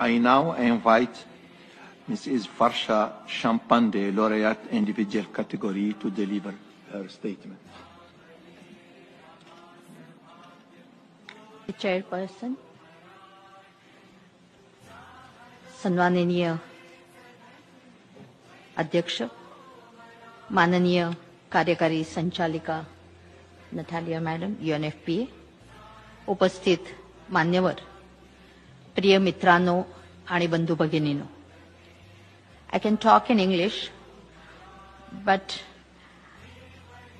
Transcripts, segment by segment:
I now invite Mrs. Farsha Shampande, laureate individual category, to deliver her statement. The chairperson, सन्माननीय अध्यक्ष, माननीय कार्यकारी संचालिका नटालिया मॅडम, UNFPA, उपस्थित मान्यवर, प्रिय मित्रांनो आणि बंधू भगिनींनो, I can talk in English, but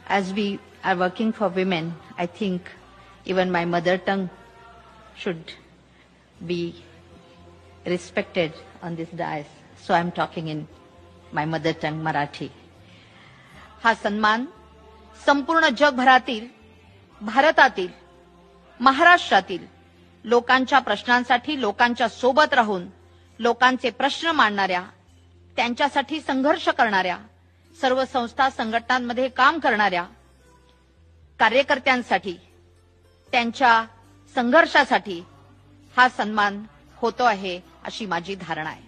as we are working for women, I think even my mother tongue should be respected on this dais. So I'm talking in my mother tongue, Marathi. हा सन्मान संपूर्ण जगभरातील, भारतातील, महाराष्ट्रातील लोकांच्या प्रश्नांसाठी लोकांच्या सोबत राहून लोकांचे प्रश्न मांडणाऱ्या, त्यांच्यासाठी संघर्ष करणाऱ्या, सर्व संस्था संघटनांमध्ये काम करणाऱ्या कार्यकर्त्यांसाठी, त्यांच्या संघर्षासाठी हा सन्मान होतो आहे अशी माझी धारणा आहे.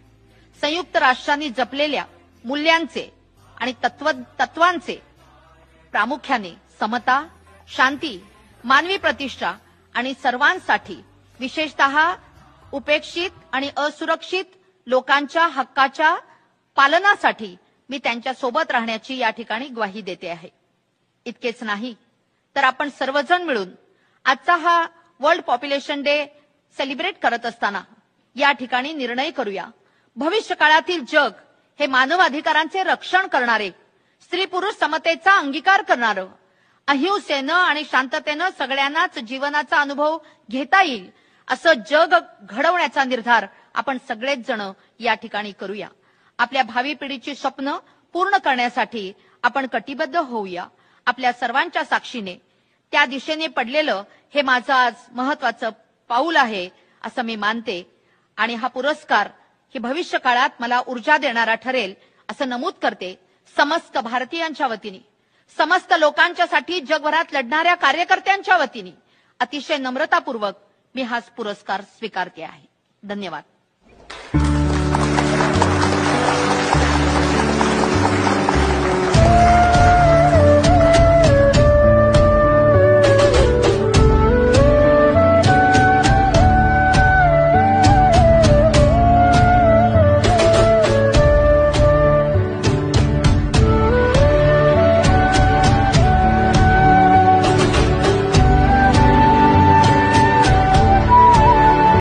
संयुक्त राष्ट्रांनी जपलेल्या मूल्यांचे आणि तत्वांचे, प्रामुख्याने समता, शांती, मानवी प्रतिष्ठा आणि सर्वांसाठी, विशेषतः उपेक्षित आणि असुरक्षित लोकांच्या हक्काच्या पालनासाठी मी त्यांच्या सोबत राहण्याची या ठिकाणी ग्वाही देते आहे. इतकेच नाही तर आपण सर्वजण मिळून आजचा हा वर्ल्ड पॉप्युलेशन डे सेलिब्रेट करत असताना या ठिकाणी निर्णय करूया, भविष्य काळातील जग हे मानव अधिकारांचे रक्षण करणारे, स्त्री पुरुष समतेचा अंगीकार करणारं, अहिंसेनं आणि शांततेनं सगळ्यांनाच जीवनाचा अनुभव घेता येईल असं जग घडवण्याचा निर्धार आपण सगळेच जण या ठिकाणी करूया. आपल्या भावी पिढीची स्वप्न पूर्ण करण्यासाठी आपण कटिबद्ध होऊया. आपल्या सर्वांच्या साक्षीने त्या दिशेने पडलेलं हे माझं आज महत्वाचं पाऊल आहे असं मी मानते आणि हा पुरस्कार ही भविष्य काळात मला ऊर्जा देणारा ठरेल असं नमूद करते. समस्त भारतीयांच्या वतीने, समस्त लोकांच्यासाठी जगभरात लढणाऱ्या कार्यकर्त्यांच्या वतीने अतिशय नम्रतापूर्वक मी हा पुरस्कार स्वीकारते आहे. धन्यवाद.